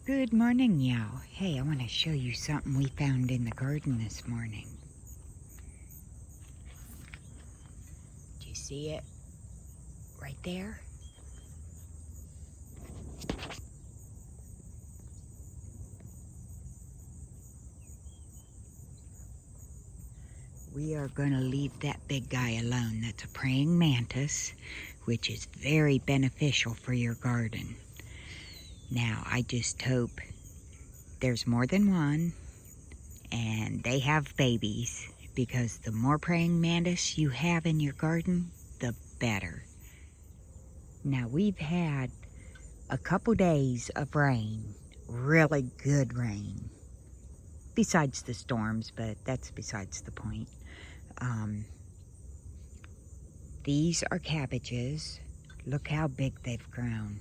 Good morning, y'all. Hey, I want to show you something we found in the garden this morning. Do you see it? Right there? We are going to leave that big guy alone. That's a praying mantis, which is very beneficial for your garden. Now, I just hope there's more than one and they have babies, because the more praying mantis you have in your garden, the better. Now, we've had a couple days of rain, really good rain, besides the storms, but that's besides the point. These are cabbages. Look how big they've grown.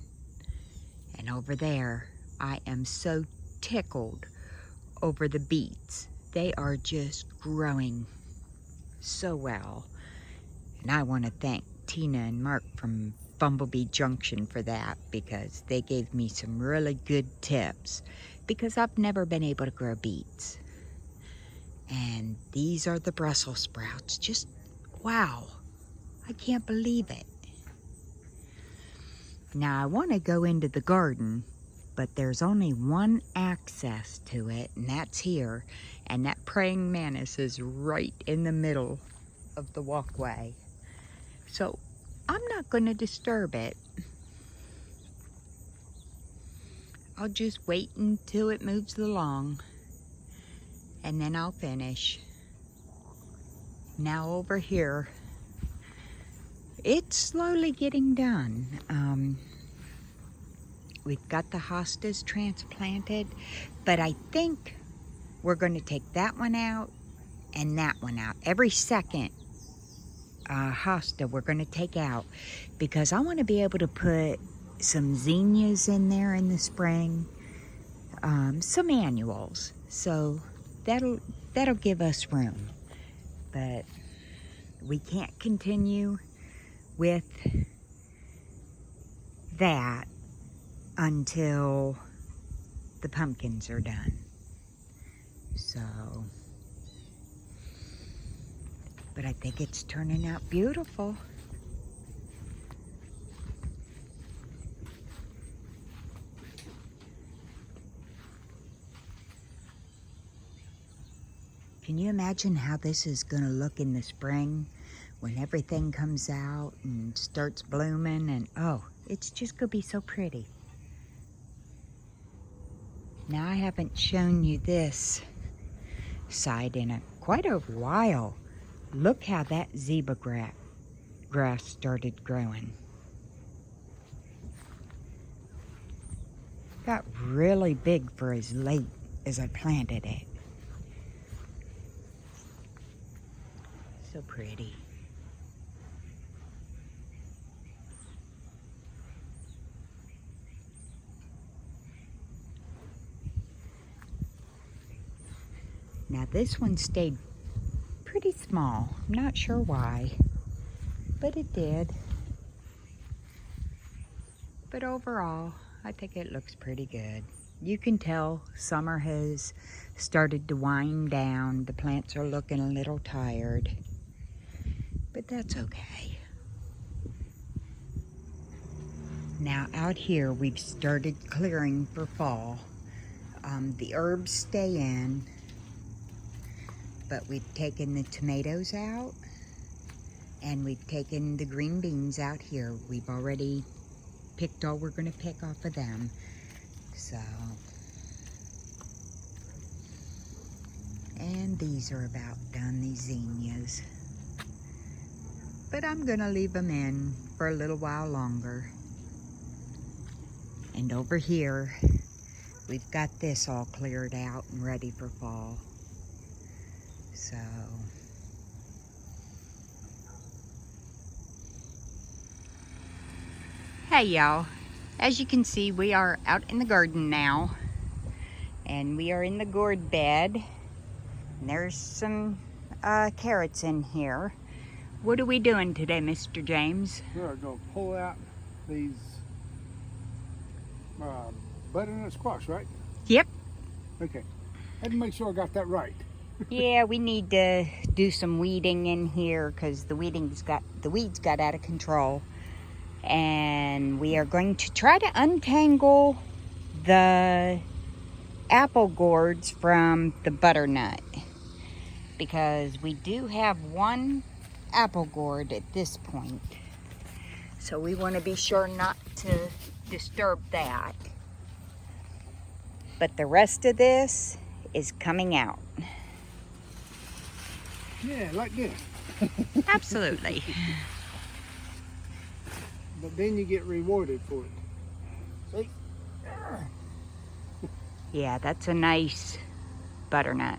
And over there, I am so tickled over the beets. They are just growing so well. And I want to thank Tina and Mark from Bumblebee Junction for that, because they gave me some really good tips, because I've never been able to grow beets. And these are the Brussels sprouts. Just wow, I can't believe it. Now I want to go into the garden, but there's only one access to it, and that's here. And that praying mantis is right in the middle of the walkway. So I'm not going to disturb it. I'll just wait until it moves along, and then I'll finish. Now over here, it's slowly getting done. We've got the hostas transplanted, but I think we're going to take that one out and that one out. Every second hosta we're going to take out, because I want to be able to put some zinnias in there in the spring, some annuals. So that'll give us room. But we can't continue with that until the pumpkins are done. So, but I think it's turning out beautiful. Can you imagine how this is going to look in the spring when everything comes out and starts blooming? And oh, it's just going to be so pretty. Now, I haven't shown you this side in quite a while. Look how that zebra grass started growing. Got really big for as late as I planted it. So pretty. Now this one stayed pretty small. I'm not sure why, but it did. But overall, I think it looks pretty good. You can tell summer has started to wind down. The plants are looking a little tired, but that's okay. Now out here, we've started clearing for fall. The herbs stay in, but we've taken the tomatoes out, and we've taken the green beans out here. We've already picked all we're going to pick off of them. So, and these are about done, these zinnias. But I'm going to leave them in for a little while longer. And over here, we've got this all cleared out and ready for fall. So, hey y'all, as you can see, we are out in the garden now, and we are in the gourd bed, and there's some carrots in here. What are we doing today, Mr. James? We're going to pull out these butternut squash, right? Yep. Okay. Had to make sure I got that right. Yeah, we need to do some weeding in here because the weeds got out of control. And we are going to try to untangle the apple gourds from the butternut, because we do have one apple gourd at this point. So we want to be sure not to disturb that. But the rest of this is coming out. Yeah, like this. Absolutely. But then you get rewarded for it. See? Yeah, that's a nice butternut.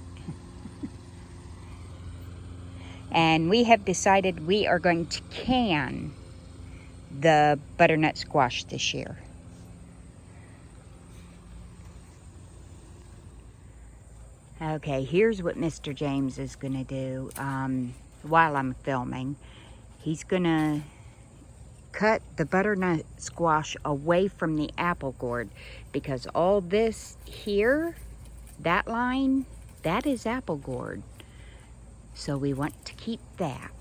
And we have decided we are going to can the butternut squash this year. Okay, here's what Mr. James is going to do while I'm filming. He's going to cut the butternut squash away from the apple gourd, because all this here, that line, that is apple gourd. So we want to keep that.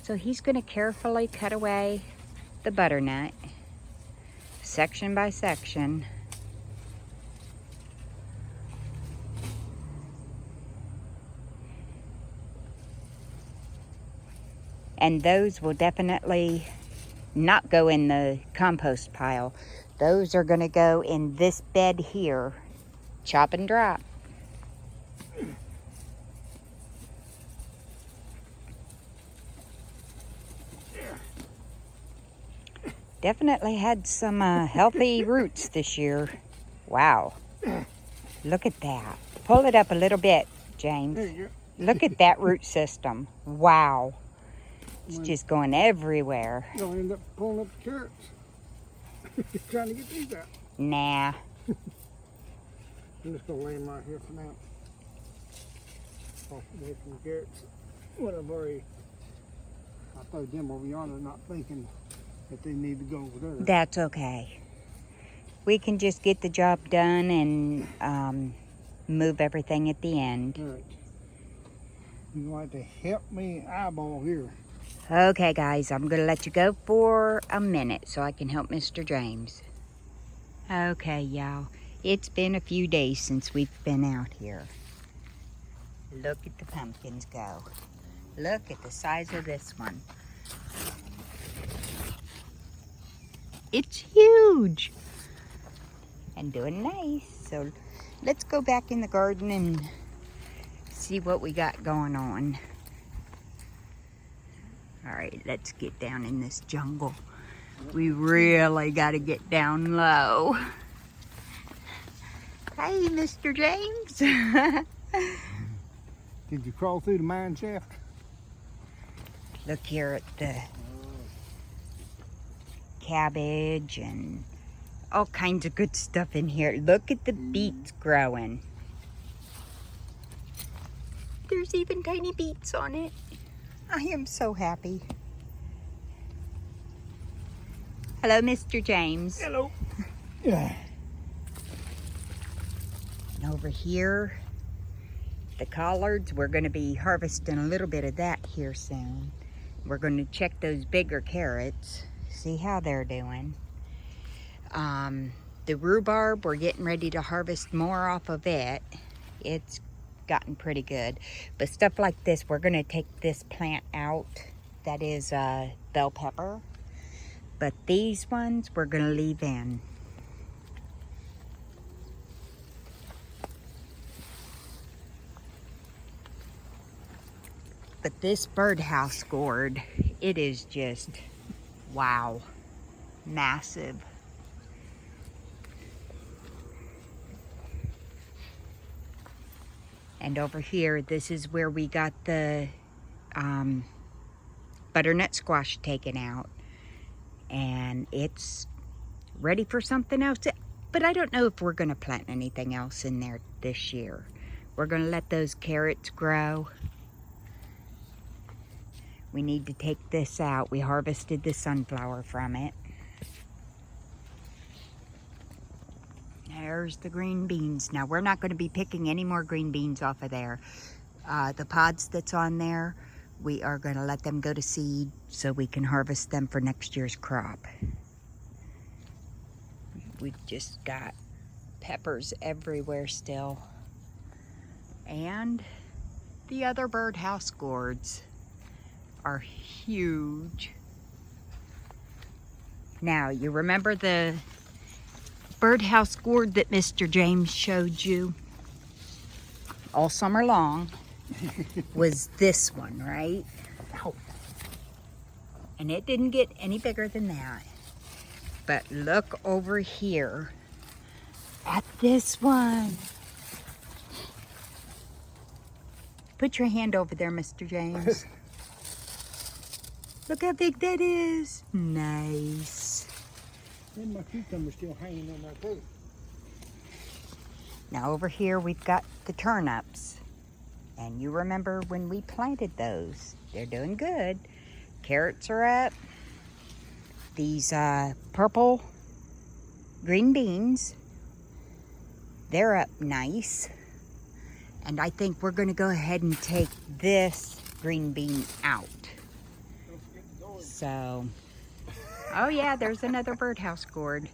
So he's going to carefully cut away the butternut, section by section. And those will definitely not go in the compost pile. Those are going to go in this bed here, chop and drop. Definitely had some healthy roots this year. Wow. Look at that. Pull it up a little bit, James. There you Look at that root system. Wow. It's just going everywhere. go. You'll end up pulling up the carrots. Trying to get these out. Nah. I'm just going to lay them right here for now. Off away from the carrots. What I've already... I throw them over yonder, not thinking that they need to go over there. That's okay. We can just get the job done and move everything at the end. All right. You're going to have to help me eyeball here. Okay, guys, I'm going to let you go for a minute so I can help Mr. James. Okay, y'all. It's been a few days since we've been out here. Look at the pumpkins go. Look at the size of this one. It's huge and doing nice. So let's go back in the garden and see what we got going on. All right, let's get down in this jungle. We really got to get down low. Hey, Mr. James. Did you crawl through the mine shaft? Look here at the cabbage and all kinds of good stuff in here. Look at the beets growing. There's even tiny beets on it. I am so happy. Hello, Mr. James. Hello. Yeah. And over here, the collards, we're going to be harvesting a little bit of that here soon. We're going to check those bigger carrots, see how they're doing. The rhubarb, we're getting ready to harvest more off of it. It's gotten pretty good. But stuff like this, we're going to take this plant out. That is bell pepper. But these ones, we're going to leave in. But this birdhouse gourd, it is just, wow, massive. And over here, this is where we got the butternut squash taken out. And it's ready for something else. But I don't know if we're going to plant anything else in there this year. We're going to let those carrots grow. We need to take this out. We harvested the sunflower from it. There's the green beans. Now, we're not going to be picking any more green beans off of there. The pods that's on there, we are going to let them go to seed so we can harvest them for next year's crop. We've just got peppers everywhere still. And the other birdhouse gourds are huge. Now, you remember the birdhouse gourd that Mr. James showed you all summer long was this one, right? Ow. And it didn't get any bigger than that. But look over here at this one. Put your hand over there, Mr. James. Look how big that is. Nice. And my cucumber's still hanging on that too. Now over here we've got the turnips. And you remember when we planted those. They're doing good. Carrots are up. These purple green beans, they're up nice. And I think we're going to go ahead and take this green bean out. So, oh yeah, there's another birdhouse gourd.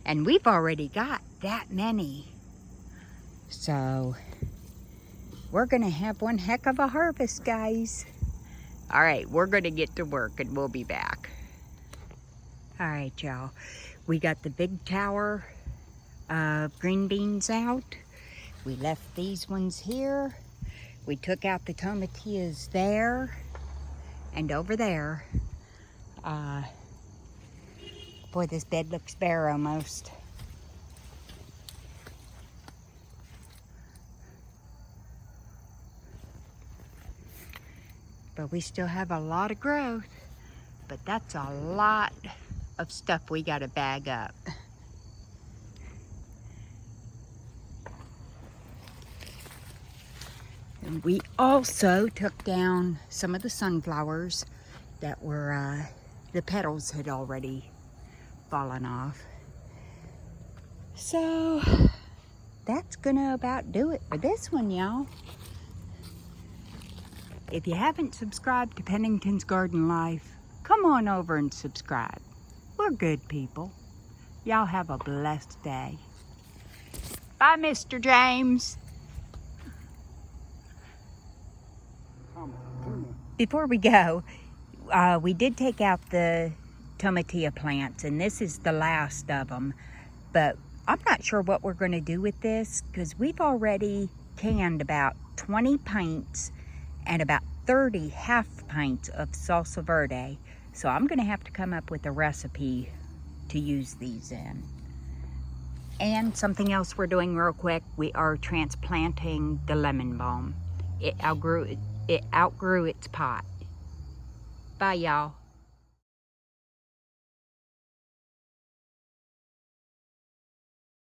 And we've already got that many. So, we're going to have one heck of a harvest, guys. All right, we're going to get to work and we'll be back. All right, y'all. We got the big tower of green beans out. We left these ones here. We took out the tomatillas there and over there. Boy, this bed looks bare almost. But we still have a lot of growth. But that's a lot of stuff we gotta bag up. And we also took down some of the sunflowers that were, the petals had already fallen off. So that's gonna about do it for this one, y'all. If you haven't subscribed to Pennington's Garden Life, come on over and subscribe. We're good people. Y'all have a blessed day. Bye, Mr. James. Before we go, we did take out the tomatilla plants, and this is the last of them. But I'm not sure what we're going to do with this because we've already canned about 20 pints and about 30 half pints of salsa verde. So I'm going to have to come up with a recipe to use these in. And something else we're doing real quick, we are transplanting the lemon balm. It outgrew its pot. Bye, y'all.